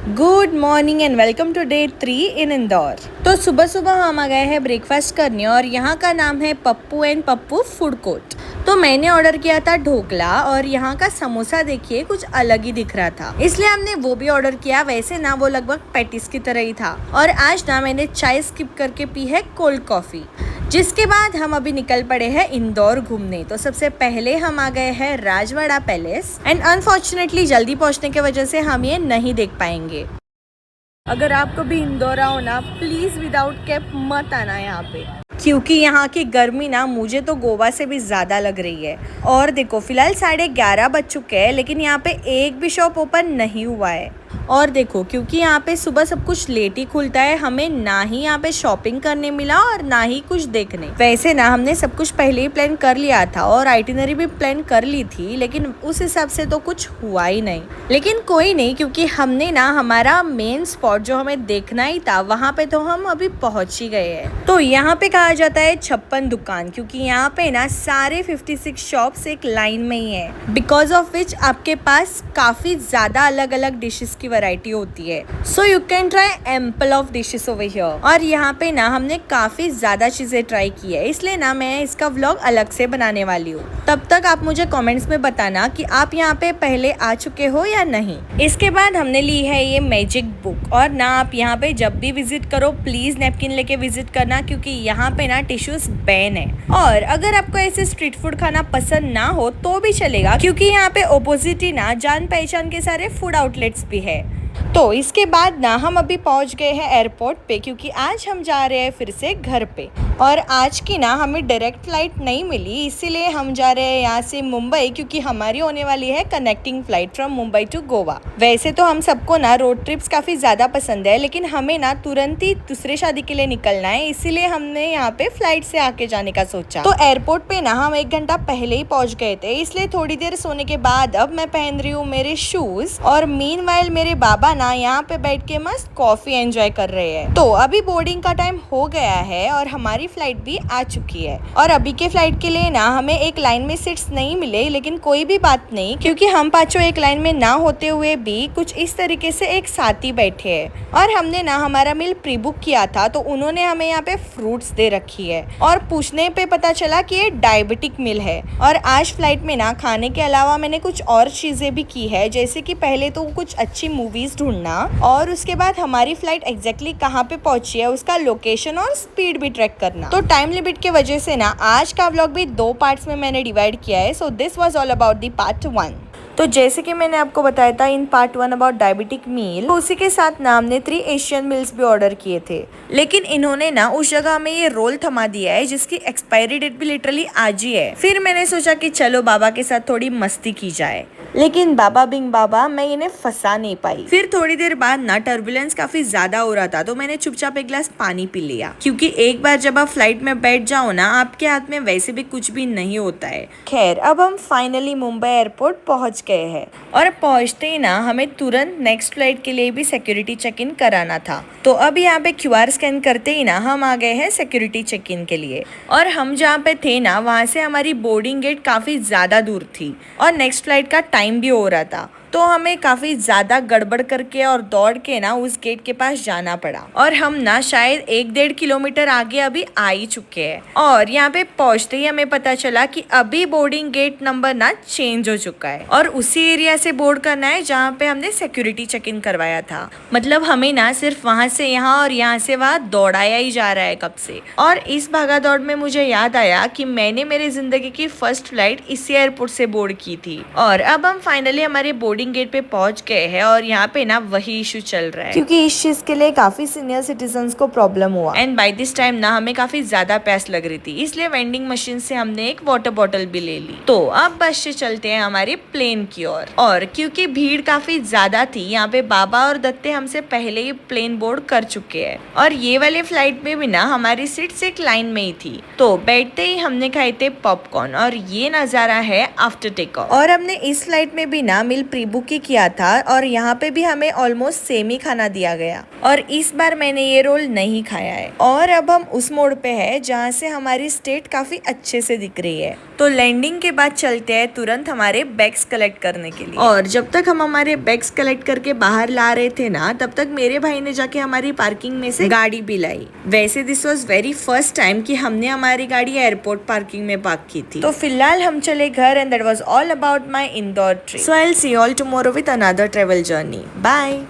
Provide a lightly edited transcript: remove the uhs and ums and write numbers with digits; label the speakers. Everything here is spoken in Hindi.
Speaker 1: Good morning and welcome to day 3 in Indore. तो सुबह सुबह हम आ गए हैं ब्रेकफास्ट करने और यहाँ का नाम है Pappu and Pappu food court. तो मैंने ऑर्डर किया था ढोकला और यहाँ का समोसा देखिए कुछ अलग ही दिख रहा था, इसलिए हमने वो भी ऑर्डर किया। वैसे ना वो लगभग पैटिस की तरह ही था। और आज ना मैंने चाय स्किप करके पी है कोल्ड कॉफी। जिसके बाद हम अभी निकल पड़े हैं इंदौर घूमने। तो सबसे पहले हम आ गए हैं राजवाड़ा पैलेस एंड अनफॉर्चुनेटली जल्दी पहुंचने की वजह से हम ये नहीं देख पाएंगे। अगर आप कभी इंदौर आओ ना, प्लीज विदाउट कैप मत आना यहाँ पे, क्योंकि यहाँ की गर्मी ना मुझे तो गोवा से भी ज़्यादा लग रही है। और देखो फिलहाल 11:30 बज चुके हैं, लेकिन यहाँ पे एक भी शॉप ओपन नहीं हुआ है। और देखो क्योंकि यहाँ पे सुबह सब कुछ लेट ही खुलता है, हमें ना ही यहाँ पे शॉपिंग करने मिला और ना ही कुछ देखने। वैसे ना हमने सब कुछ पहले ही प्लान कर लिया था और आइटिनरी भी प्लान कर ली थी, लेकिन उस हिसाब से तो कुछ हुआ ही नहीं। लेकिन कोई नहीं, क्योंकि हमने ना हमारा मेन स्पॉट जो हमें देखना ही था वहाँ पे तो हम अभी पहुँच ही गए हैं। तो यहाँ पे कहा जाता है 56 दुकान, क्योंकि यहाँ पे ना सारे 56 शॉप्स एक लाइन में ही है, बिकॉज ऑफ विच आपके पास काफी ज्यादा अलग अलग डिशेस की वैरायटी होती है। So you can try ample of dishes over here. और यहाँ पे ना हमने काफी ज्यादा चीजें ट्राई की है, इसलिए ना मैं इसका व्लॉग अलग से बनाने वाली हूँ। तब तक आप मुझे कमेंट्स में बताना कि आप यहाँ पे पहले आ चुके हो या नहीं। इसके बाद हमने ली है ये मैजिक बुक। और ना आप यहाँ पे जब भी विजिट करो प्लीज नैपकिन लेके विजिट करना, क्योंकि यहाँ पे ना टिश्यूज बैन है। और अगर आपको ऐसे स्ट्रीट फूड खाना पसंद ना हो तो भी चलेगा, क्योंकि यहाँ पे ऑपोजिट ही ना जान पहचान के सारे फूड आउटलेट्स भी है। तो इसके बाद ना हम अभी पहुंच गए हैं एयरपोर्ट पे, क्योंकि आज हम जा रहे हैं फिर से घर पे। और आज की ना हमें डायरेक्ट फ्लाइट नहीं मिली, इसीलिए हम जा रहे हैं यहाँ से मुंबई, क्योंकि हमारी होने वाली है connecting flight from Mumbai to Goa. वैसे तो हम सबको ना रोड ट्रिप्स काफ़ी ज़्यादा पसंद है, लेकिन हमें ना तुरंत ही दूसरे शादी के लिए निकलना है, इसीलिए हमने यहाँ पे फ्लाइट से आके जाने का सोचा। तो एयरपोर्ट पे ना हम 1 घंटा पहले ही पहुँच गए थे, इसलिए थोड़ी देर सोने के बाद अब मैं पहन रही हूँ मेरे शूज। और मीनवाइल मेरे बाबा ना यहाँ पे बैठ के मस्त कॉफी एंजॉय कर रहे हैं। तो अभी बोर्डिंग का टाइम हो गया है और हमारी फ्लाइट भी आ चुकी है। और अभी के फ्लाइट के लिए ना हमें एक लाइन में सीट्स नहीं मिले, लेकिन कोई भी बात नहीं, क्योंकि हम पांचों एक लाइन में ना होते हुए भी कुछ इस तरीके से एक साथ ही बैठे हैं। और हमने ना हमारा मील प्री बुक किया था, तो उन्होंने हमें यहाँ पे फ्रूट्स दे रखी है। और पूछने पे पता चला कि ये डायबिटिक मील है। और आज फ्लाइट में ना खाने के अलावा मैंने कुछ और चीजें भी की है, जैसे कि पहले तो कुछ अच्छी मूवीज ढूंढना, और उसके बाद हमारी फ्लाइट एग्जैक्टली कहाँ पे पहुंची है उसका लोकेशन और स्पीड भी ट्रैक करना। तो टाइम लिमिट के वजह से ना आज का व्लॉग भी 2 पार्ट्स में मैंने डिवाइड किया है। So this was all about the part 1। तो जैसे कि मैंने आपको बताया था इन पार्ट 1 अबाउट डायबिटिक मील, तो उसी के साथ ना हमने 3 एशियन मील्स भी ऑर्डर किए थे। लेकिन इन्होंने ना उस जगह में ये रोल थमा दिया है जिसकी एक्सपायरी डेट भी लिटरली आज ही है। फिर मैंने सोचा कि चलो बाबा के साथ थोड़ी मस्ती की जाए, लेकिन बाबा बिंग बाबा मैं इन्हें फंसा नहीं पाई। फिर थोड़ी देर बाद ना टर्बुलेंस काफी ज्यादा हो रहा था, तो मैंने चुपचाप एक गिलास पानी पी लिया, क्योंकि एक बार जब आप फ्लाइट में बैठ जाओ ना आपके हाथ में वैसे भी कुछ भी नहीं होता है। खैर अब हम फाइनली मुंबई एयरपोर्ट पहुंच गए हैं। और पहुंचते ही ना हमें तुरंत नेक्स्ट फ्लाइट के लिए भी सिक्योरिटी चेक इन कराना था। तो अब यहाँ पे QR स्कैन करते ही ना हम आ गए हैं सिक्योरिटी चेक इन के लिए। और हम जहाँ पे थे ना वहाँ से हमारी बोर्डिंग गेट काफी ज्यादा दूर थी और नेक्स्ट फ्लाइट का टाइम भी हो रहा था, तो हमें काफी ज्यादा गड़बड़ करके और दौड़ के ना उस गेट के पास जाना पड़ा। और हम ना शायद 1-1.5 किलोमीटर आगे अभी आ ही चुके हैं। और यहाँ पे पहुंचते ही हमें पता चला कि अभी बोर्डिंग गेट नंबर ना चेंज हो चुका है और उसी एरिया से बोर्ड करना है जहाँ पे हमने सिक्योरिटी चेक इन करवाया था। मतलब हमें ना सिर्फ वहां से यहाँ और यहाँ से वहाँ दौड़ाया ही जा रहा है कब से। और इस भागा दौड़ में मुझे याद आया कि मैंने मेरी जिंदगी की फर्स्ट फ्लाइट इसी एयरपोर्ट से बोर्ड की थी। और अब हम फाइनली हमारे बोर्डिंग गेट पे पहुंच गए हैं और यहाँ पे ना वही इशू चल रहा है, क्योंकि इस चीज के लिए काफी सीनियर सिटीजन्स को प्रॉब्लम हुआ। एंड बाय दिस टाइम ना हमें काफी ज्यादा प्यास लग रही थी, इसलिए वेंडिंग मशीन से हमने एक वाटर बॉटल भी ले ली। तो अब बस से चलते हैं हमारे प्लेन की ओर। और क्योंकि भीड़ काफी ज्यादा थी, यहाँ पे बाबा और दत्ते हमसे पहले ही प्लेन बोर्ड कर चुके हैं। और ये वाले फ्लाइट में भी ना हमारी सीट्स एक लाइन में ही थी। तो बैठते ही हमने खाए थे पॉपकॉर्न और ये नजारा है आफ्टर टेक ऑफ। और हमने इस फ्लाइट में भी ना मील प्री बुक ही किया था और यहाँ पे भी हमें ऑलमोस्ट सेम ही खाना दिया गया और इस बार मैंने ये रोल नहीं खाया है। और अब हम उस मोड़ पे है जहाँ से हमारी स्टेट काफी अच्छे से दिख रही है। तो लैंडिंग के बाद चलते हैं तुरंत हमारे बैग्स कलेक्ट करने के लिए। और जब तक हम हमारे बैग्स कलेक्ट करके बाहर ला रहे थे ना, तब तक मेरे भाई ने जाके हमारी पार्किंग में से गाड़ी भी लाई। वैसे this was very first time कि हमने हमारी गाड़ी एयरपोर्ट पार्किंग में पार्क की थी। तो फिलहाल हम चले घर and that was all about my Indore trip. So I will see you all tomorrow with another travel journey. Bye.